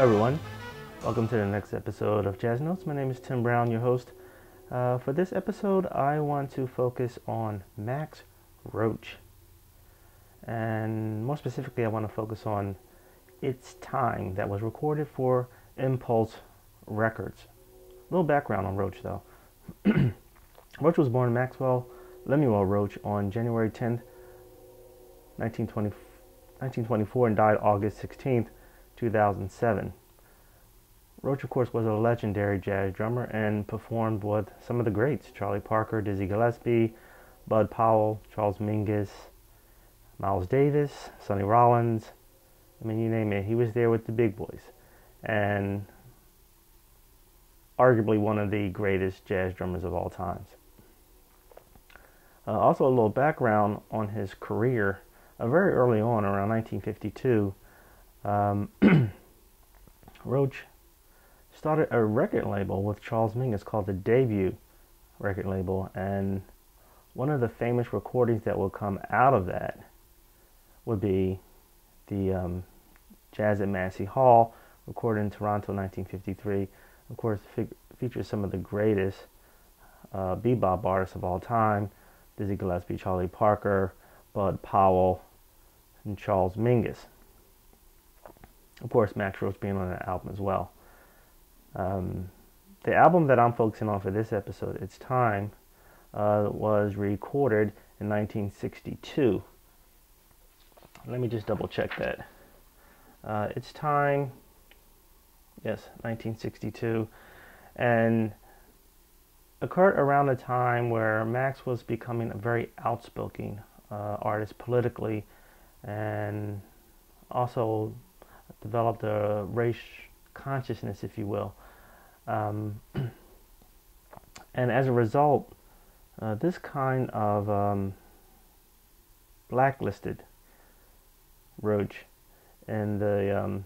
Hi everyone, welcome to the next episode of Jazz Notes. My name is Tim Brown, your host. For this episode, I want to focus on Max Roach. And more specifically, I want to focus on It's Time, that was recorded for Impulse Records. A little background on Roach though. Roach was born Maxwell Lemuel Roach on January 10th, 1924 and died August 16th, 2007. Roach, of course, was a legendary jazz drummer and performed with some of the greats: Charlie Parker, Dizzy Gillespie, Bud Powell, Charles Mingus, Miles Davis, Sonny Rollins. I mean, you name it, he was there with the big boys. And arguably one of the greatest jazz drummers of all times. Also, a little background on his career. Very early on, around 1952, Roach started a record label with Charles Mingus called the Debut record label, and one of the famous recordings that will come out of that would be the Jazz at Massey Hall, recorded in Toronto 1953. Of course, features some of the greatest bebop artists of all time: Dizzy Gillespie, Charlie Parker, Bud Powell, and Charles Mingus. Of course, Max Roach being on that album as well. The album that I'm focusing on for this episode, It's Time, was recorded in 1962. Let me just double check that. It's Time, yes, 1962, and occurred around the time where Max was becoming a very outspoken artist politically, and also developed a race consciousness, if you will. And as a result, this kind of blacklisted Roach in the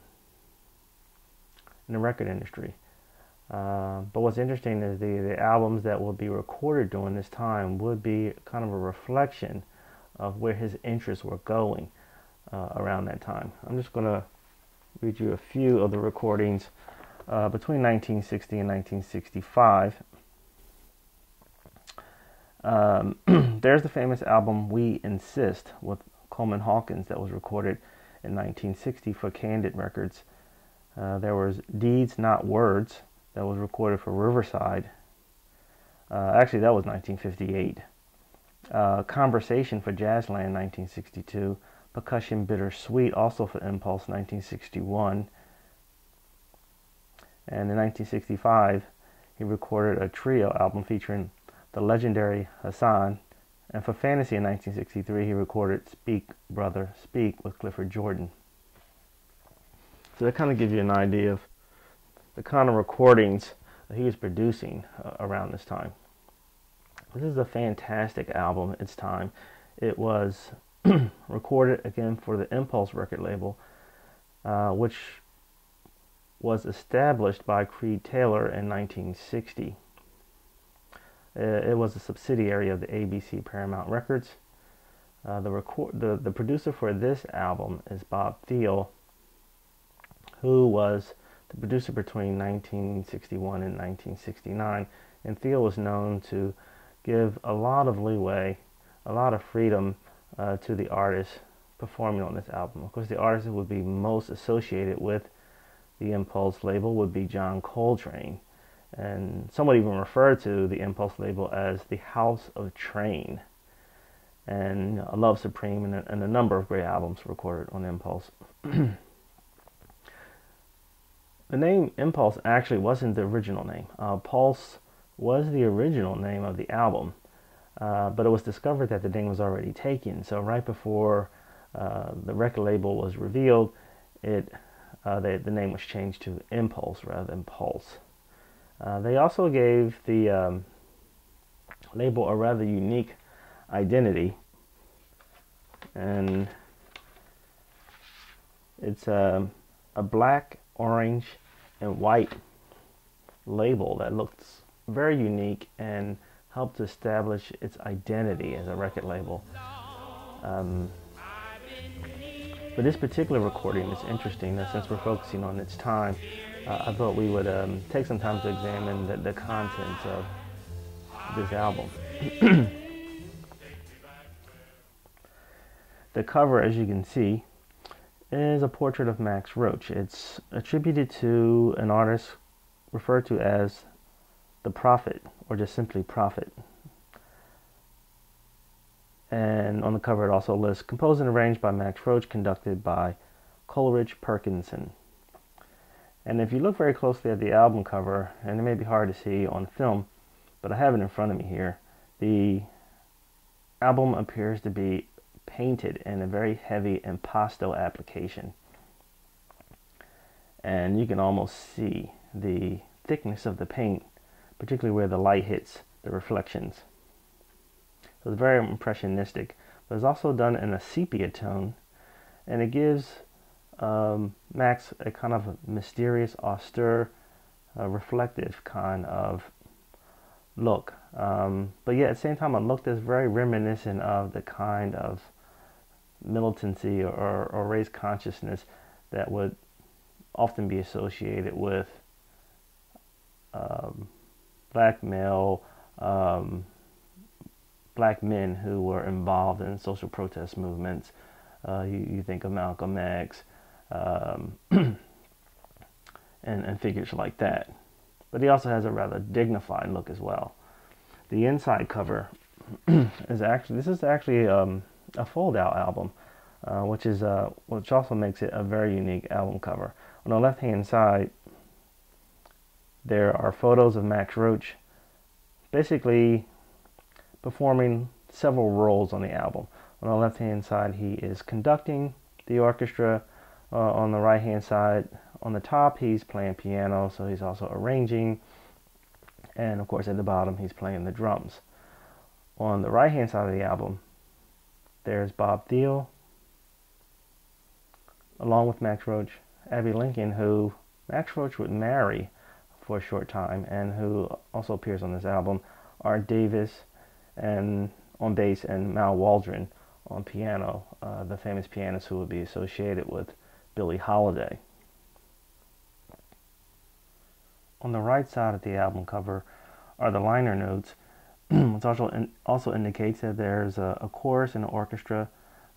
record industry. But what's interesting is the albums that will be recorded during this time would be kind of a reflection of where his interests were going around that time. I'm just going to read you a few of the recordings between 1960 and 1965. There's the famous album We Insist with Coleman Hawkins that was recorded in 1960 for Candid Records. There was Deeds Not Words that was recorded for Riverside. Actually, that was 1958. Conversation for Jazzland 1962. Percussion Bittersweet, also for Impulse, 1961. And in 1965, he recorded a trio album featuring the legendary Hassan. And for Fantasy in 1963, he recorded Speak, Brother, Speak with Clifford Jordan. So that kind of gives you an idea of the kind of recordings that he was producing around this time. This is a fantastic album, It's Time. It was recorded again for the Impulse record label, which was established by Creed Taylor in 1960. It was a subsidiary of the ABC Paramount Records. The producer for this album is Bob Thiel, who was the producer between 1961 and 1969. And Thiel was known to give a lot of leeway, a lot of freedom to the artists performing on this album. Of course, the artist who would be most associated with the Impulse label would be John Coltrane. And some even refer to the Impulse label as the House of Train. And Love Supreme and a number of great albums recorded on Impulse. The name Impulse actually wasn't the original name. Pulse was the original name of the album. But it was discovered that the name was already taken. So right before the record label was revealed, the name was changed to Impulse rather than Pulse. They also gave the label a rather unique identity, and it's a black, orange, and white label that looks very unique and helped to establish its identity as a record label. But this particular recording is interesting, since we're focusing on its time. I thought we would take some time to examine the contents of this album. The cover, as you can see, is a portrait of Max Roach. It's attributed to an artist referred to as the Prophet, or just simply Prophet. And on the cover it also lists composed and arranged by Max Roach, conducted by Coleridge Perkinson. And if you look very closely at the album cover, and it may be hard to see on film, but I have it in front of me here, the album appears to be painted in a very heavy impasto application. And you can almost see the thickness of the paint, particularly where the light hits the reflections. So it's very impressionistic, but it's also done in a sepia tone, and it gives Max a kind of mysterious, austere, reflective kind of look. But yet at the same time, a look that's very reminiscent of the kind of militancy or race consciousness that would often be associated with black men who were involved in social protest movements. You think of Malcolm X and figures like that. But he also has a rather dignified look as well. The inside cover is actually a fold-out album, which also makes it a very unique album cover. On the left-hand side, there are photos of Max Roach basically performing several roles on the album. On the left-hand side, he is conducting the orchestra. On the right-hand side, on the top, he's playing piano, so he's also arranging. And of course, at the bottom, he's playing the drums. On the right-hand side of the album, there's Bob Thiele, along with Max Roach, Abbey Lincoln, who Max Roach would marry for a short time, and who also appears on this album, Art Davis and on bass, and Mal Waldron on piano, the famous pianist who would be associated with Billie Holiday. On the right side of the album cover are the liner notes, which also indicates that there's a chorus and an orchestra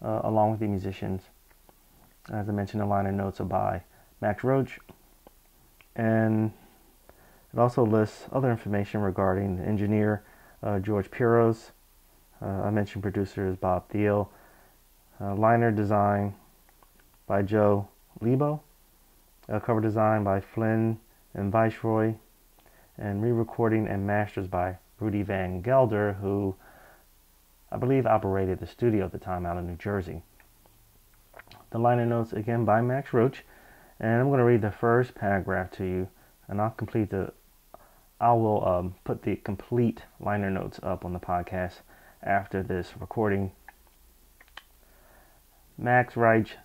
along with the musicians. As I mentioned, the liner notes are by Max Roach, and it also lists other information regarding the engineer, George Piros. I mentioned producer is Bob Thiele. Liner design by Joe Lebo. Cover design by Flynn and Viceroy. And re-recording and masters by Rudy Van Gelder, who I believe operated the studio at the time out of New Jersey. The liner notes again by Max Roach. And I'm going to read the first paragraph to you, and I will put the complete liner notes up on the podcast after this recording. Max writes,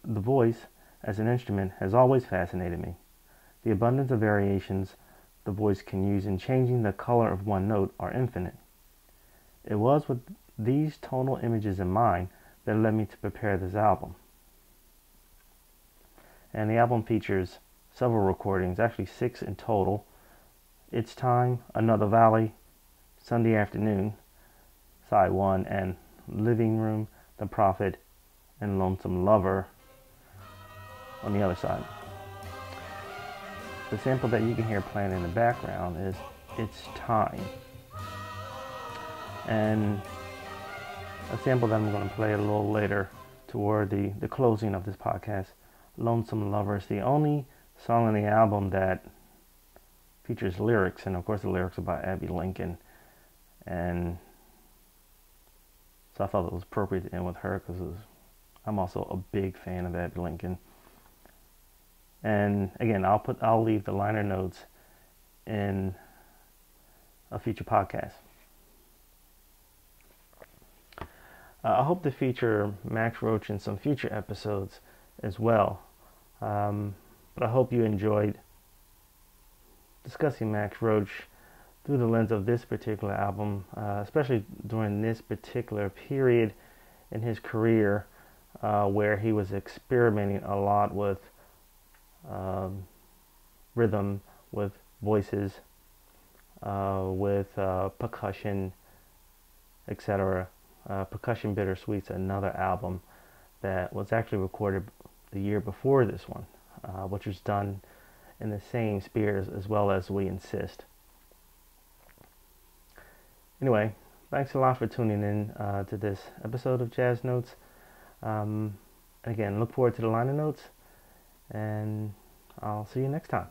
"The voice as an instrument has always fascinated me. The abundance of variations the voice can use in changing the color of one note are infinite. It was with these tonal images in mind that led me to prepare this album." And the album features several recordings, actually 6 in total. It's Time, Another Valley, Sunday Afternoon, Side 1, and Living Room, The Prophet, and Lonesome Lover on the other side. The sample that you can hear playing in the background is It's Time. And a sample that I'm going to play a little later toward the closing of this podcast, Lonesome Lover, is the only song on the album that features lyrics, and of course the lyrics are by Abbey Lincoln. And so I thought it was appropriate to end with her, because I'm also a big fan of Abbey Lincoln. And again, I'll leave the liner notes in a future podcast. I hope to feature Max Roach in some future episodes as well. But I hope you enjoyed discussing Max Roach through the lens of this particular album, especially during this particular period in his career. where he was experimenting a lot with um, rhythm, with voices, with percussion, etc. Percussion Bittersweet's another album that was actually recorded the year before this one, which was done in the same spirit as well as We Insist. Anyway, thanks a lot for tuning in to this episode of Jazz Notes. Again, look forward to the liner notes, and I'll see you next time.